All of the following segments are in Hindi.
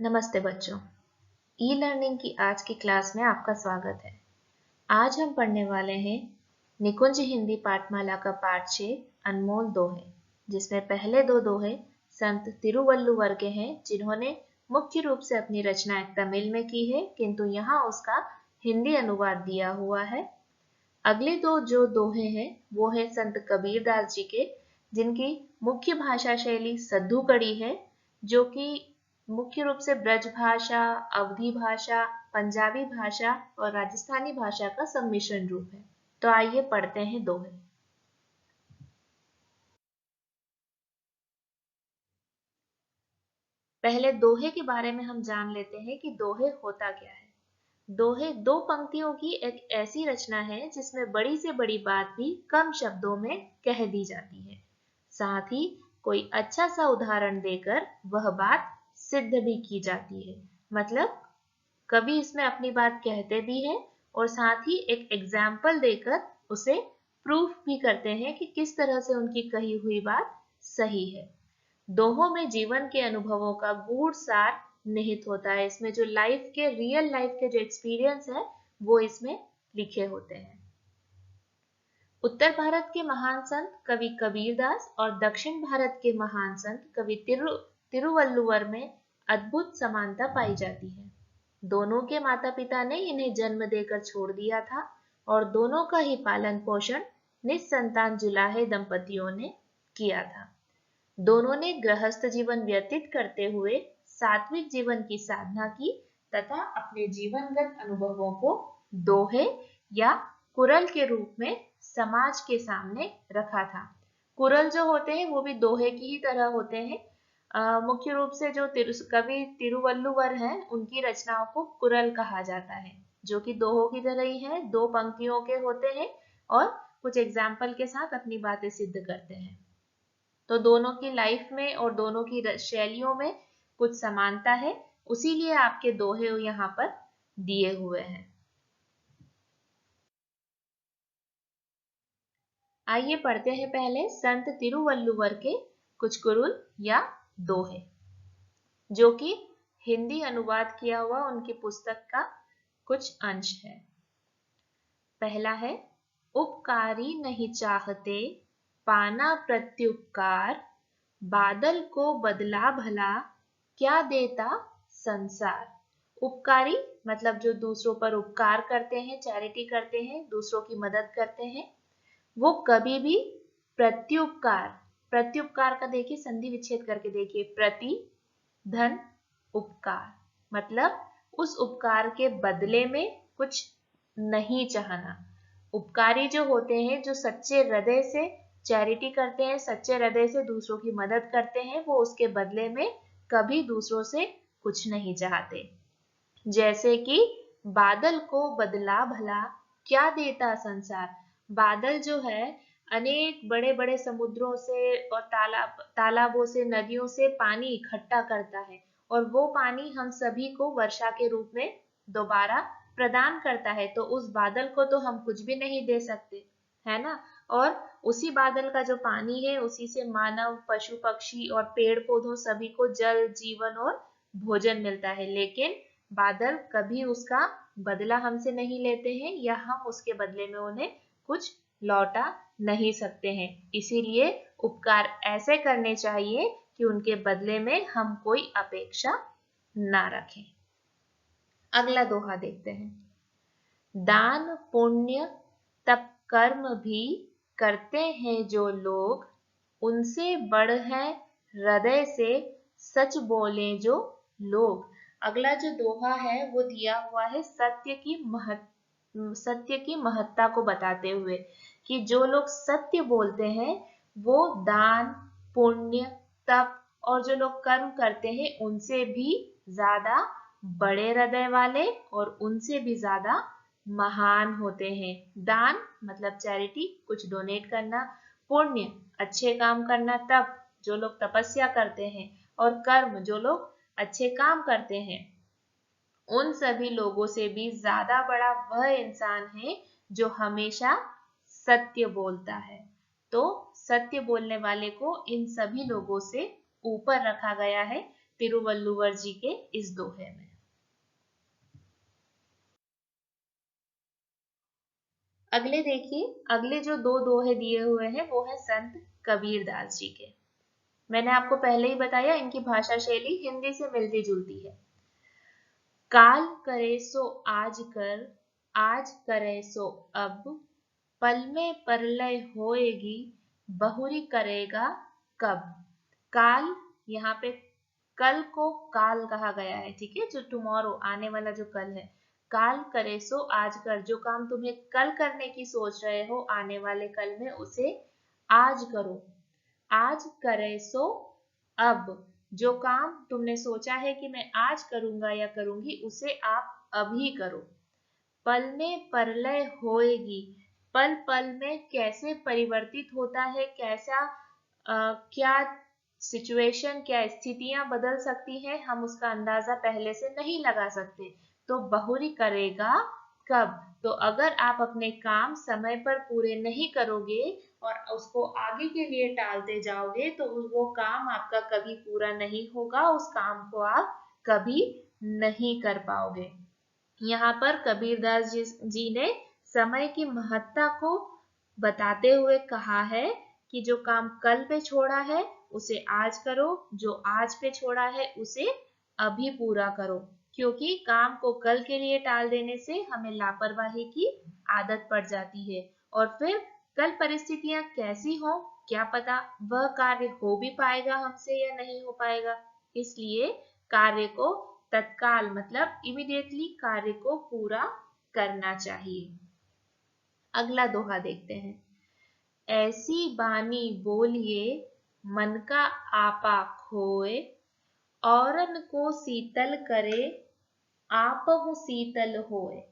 नमस्ते बच्चों। ई लर्निंग की आज की क्लास में आपका स्वागत है। आज हम पढ़ने वाले हैं निकुंज हिंदी पाठमाला का पाठ 6 अनमोल दोहे, जिसमें पहले दो दोहे संत तिरुवल्लुवर के हैं, जिन्होंने मुख्य रूप से अपनी रचना एक तमिल में की है, किंतु यहाँ उसका हिंदी अनुवाद दिया हुआ है। अगले दो जो दोहे हैं वो है संत कबीरदास जी के, जिनकी मुख्य भाषा शैली सद्दू-कड़ी है, जो कि मुख्य रूप से ब्रज भाषा, अवधी भाषा, पंजाबी भाषा और राजस्थानी भाषा का सम्मिश्रण रूप है। तो आइए पढ़ते हैं दोहे। पहले दोहे के बारे में हम जान लेते हैं कि दोहे होता क्या है। दोहे दो पंक्तियों की एक ऐसी रचना है जिसमें बड़ी से बड़ी बात भी कम शब्दों में कह दी जाती है, साथ ही कोई अच्छा सा उदाहरण देकर वह बात सिद्ध भी की जाती है। मतलब कभी इसमें अपनी बात कहते भी हैं और साथ ही एक एग्जाम्पल देकर उसे प्रूफ भी करते हैं कि किस तरह से उनकी कही हुई बात सही है। दोहों में जीवन के अनुभवों का गूढ़ सार निहित होता है। इसमें जो रियल लाइफ के जो एक्सपीरियंस है वो इसमें लिखे होते हैं। उत्तर भारत के महान संत कवि कबीरदास और दक्षिण भारत के महान संत कवि तिरुवल्लुवर में अद्भुत समानता पाई जाती है। दोनों के माता पिता ने इन्हें जन्म देकर छोड़ दिया था और दोनों का ही पालन पोषण निस्संतान जुलाहे दंपतियों ने किया था। दोनों ने गृहस्थ जीवन व्यतीत करते हुए सात्विक जीवन की साधना की तथा अपने जीवनगत अनुभवों को दोहे या कुरल के रूप में समाज के सामने रखा था। कुरल जो होते हैं वो भी दोहे की ही तरह होते हैं। मुख्य रूप से जो कवि तिरुवल्लुवर हैं उनकी रचनाओं को कुरल कहा जाता है, जो कि दोहों की तरह ही है, दो पंक्तियों के होते हैं और कुछ एग्जाम्पल के साथ अपनी बातें सिद्ध करते हैं। तो दोनों की लाइफ में और दोनों की शैलियों में कुछ समानता है, उसीलिए आपके दोहे यहाँ पर दिए हुए हैं। आइए पढ़ते हैं पहले संत तिरुवल्लुवर के कुछ कुरुल या दोहे, जो कि हिंदी अनुवाद किया हुआ उनकी पुस्तक का कुछ अंश है। पहला है, उपकारी नहीं चाहते पाना प्रत्युपकार, बादल को बदला भला क्या देता संसार। उपकारी मतलब जो दूसरों पर उपकार करते हैं, चैरिटी करते हैं, दूसरों की मदद करते हैं, वो कभी भी प्रत्युपकार, प्रत्युपकार का देखिए संधि विच्छेद करके देखिए, प्रति धन उपकार मतलब उस उपकार के बदले में कुछ नहीं चाहना। उपकारी जो होते हैं, जो सच्चे हृदय से चैरिटी करते हैं, सच्चे हृदय से दूसरों की मदद करते हैं, वो उसके बदले में कभी दूसरों से कुछ नहीं चाहते। जैसे कि बादल को बदला भला क्या देता संसार। बादल जो है अनेक बड़े बड़े समुद्रों से और तालाबों से, नदियों से पानी इकट्ठा करता है और वो पानी हम सभी को वर्षा के रूप में दोबारा प्रदान करता है। तो उस बादल को तो हम कुछ भी नहीं दे सकते, है ना। और उसी बादल का जो पानी है उसी से मानव, पशु पक्षी और पेड़ पौधों सभी को जल, जीवन और भोजन मिलता है। लेकिन बादल कभी उसका बदला हमसे नहीं लेते हैं या हम उसके बदले में उन्हें कुछ लौटा नहीं सकते हैं। इसीलिए उपकार ऐसे करने चाहिए कि उनके बदले में हम कोई अपेक्षा ना रखें। अगला दोहा देखते हैं। दान पुण्य तप कर्म भी करते हैं जो लोग, उनसे बढ़ है हृदय से सच बोले जो लोग। अगला जो दोहा है वो दिया हुआ है सत्य की महत्ता को बताते हुए कि जो लोग सत्य बोलते हैं वो दान, पुण्य, तप और जो लोग कर्म करते हैं उनसे भी ज्यादा बड़े हृदय वाले और उनसे भी ज्यादा महान होते हैं। दान मतलब चैरिटी, कुछ डोनेट करना, पुण्य अच्छे काम करना, तप जो लोग तपस्या करते हैं, और कर्म जो लोग अच्छे काम करते हैं, उन सभी लोगों से भी ज्यादा बड़ा वह इंसान है जो हमेशा सत्य बोलता है। तो सत्य बोलने वाले को इन सभी लोगों से ऊपर रखा गया है तिरुवल्लुवर जी के इस दोहे में। अगले देखिए, अगले जो दो दोहे दिए हुए हैं वो है संत कबीरदास जी के। मैंने आपको पहले ही बताया इनकी भाषा शैली हिंदी से मिलती जुलती है। काल करे सो आज कर, आज करे सो अब, पल में परलय होएगी, बहुरी करेगा कब। काल, यहाँ पे कल को काल कहा गया है, ठीक है, जो टुमारो आने वाला जो कल है। काल करे सो आज कर, जो काम तुम्हें कल करने की सोच रहे हो आने वाले कल में, उसे आज करो। आज करे सो अब, जो काम तुमने सोचा है कि मैं आज करूंगा या करूंगी, उसे आप अभी करो। पल में परलय होएगी, पल पल में कैसे परिवर्तित होता है, कैसा क्या सिचुएशन, क्या स्थितियां बदल सकती हैं, हम उसका अंदाजा पहले से नहीं लगा सकते। तो बहुरी करेगा कब, तो अगर आप अपने काम समय पर पूरे नहीं करोगे और उसको आगे के लिए टालते जाओगे तो वो काम आपका कभी पूरा नहीं होगा, उस काम को आप कभी नहीं कर पाओगे। यहाँ पर कबीरदास जी ने समय की महत्ता को बताते हुए कहा है कि जो काम कल पे छोड़ा है उसे आज करो, जो आज पे छोड़ा है उसे अभी पूरा करो, क्योंकि काम को कल के लिए टाल देने से हमें लापरवाही की आदत पड़ जाती है और फिर कल परिस्थितियां कैसी हो क्या पता वह कार्य हो भी पाएगा हमसे या नहीं हो पाएगा। इसलिए कार्य को तत्काल मतलब इमीडिएटली कार्य को पूरा करना चाहिए। अगला दोहा देखते हैं। ऐसी बानी बोलिए, मन का आपा खोए, औरन को शीतल करे, आपहु शीतल होए।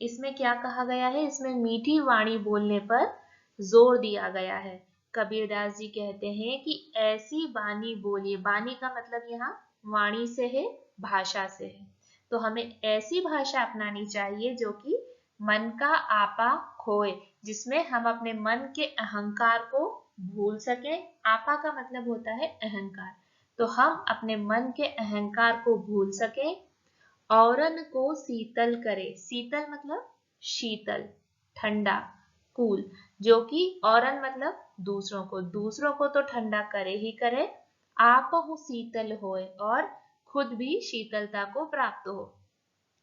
इसमें क्या कहा गया है, इसमें मीठी वाणी बोलने पर जोर दिया गया है। कबीरदास जी कहते हैं कि ऐसी बानी बोलिए, बानी का मतलब यहाँ वाणी से है, भाषा से है, तो हमें ऐसी भाषा अपनानी चाहिए जो कि मन का आपा खोए, जिसमें हम अपने मन के अहंकार को भूल सके। आपा का मतलब होता है अहंकार, तो हम अपने मन के अहंकार को भूल सके। औरन को शीतल करे, शीतल मतलब शीतल, ठंडा, कूल, जो कि औरन मतलब दूसरों को तो ठंडा करे ही करे, आपहु शीतल होए, और खुद भी शीतलता को प्राप्त हो।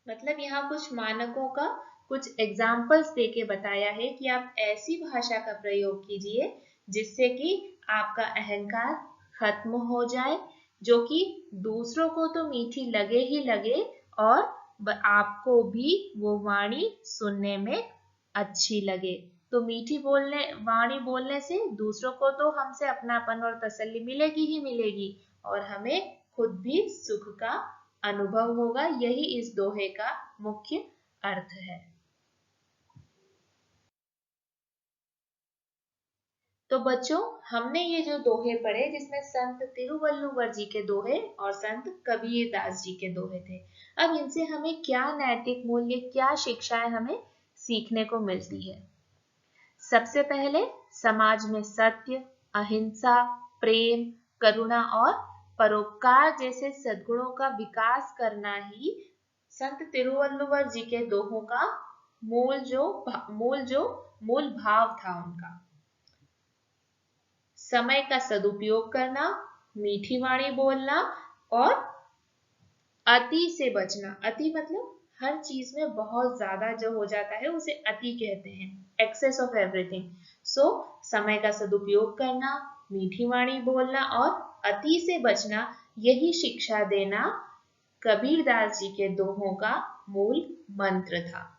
मतलब यहाँ कुछ मानकों का कुछ एग्जाम्पल्स देके बताया है कि आप ऐसी भाषा का प्रयोग कीजिए जिससे कि आपका अहंकार खत्म हो जाए, जो कि दूसरों को तो मीठी लगे ही लगे और आपको भी वो वाणी सुनने में अच्छी लगे। तो मीठी वाणी बोलने से दूसरों को तो हमसे अपनापन और तसल्ली मिलेगी ही मिलेगी और हमें खुद भी सुख का अनुभव होगा। यही इस दोहे का मुख्य अर्थ है। तो बच्चों, हमने ये जो दोहे पढ़े जिसमें संत तिरुवल्लुवर जी के दोहे और संत कबीरदास जी के दोहे थे, अब इनसे हमें क्या नैतिक मूल्य, क्या शिक्षाएं हमें सीखने को मिलती है। सबसे पहले समाज में सत्य, अहिंसा, प्रेम, करुणा और परोपकार जैसे सद्गुणों का विकास करना ही संत तिरुवल्लुवर जी के दोहों का मूल भाव था उनका। समय का सदुपयोग करना, मीठी वाणी बोलना और अति से बचना। अति मतलब हर चीज में बहुत ज्यादा जो हो जाता है उसे अति कहते हैं, एक्सेस ऑफ एवरीथिंग। सो समय का सदुपयोग करना, मीठी वाणी बोलना और अति से बचना, यही शिक्षा देना कबीरदास जी के दोहों का मूल मंत्र था।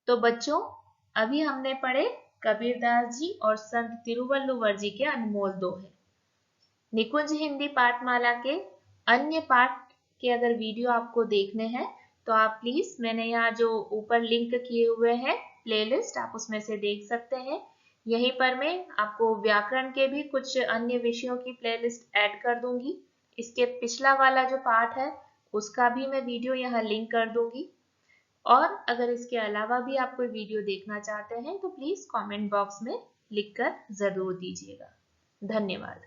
तो बच्चों, अभी हमने पढ़े कबीरदास जी और संत तिरुवल्लुवर जी के अनमोल दोहे। निकुंज हिंदी पाठमाला के अन्य पाठ के अगर वीडियो आपको देखने हैं तो आप प्लीज, मैंने यहाँ जो ऊपर लिंक किए हुए हैं प्लेलिस्ट, आप उसमें से देख सकते हैं। यहीं पर मैं आपको व्याकरण के भी कुछ अन्य विषयों की प्लेलिस्ट ऐड कर दूंगी। इसके पिछला वाला जो पाठ है उसका भी मैं वीडियो यहाँ लिंक कर दूंगी। और अगर इसके अलावा भी आप कोई वीडियो देखना चाहते हैं तो प्लीज कमेंट बॉक्स में लिखकर जरूर दीजिएगा। धन्यवाद।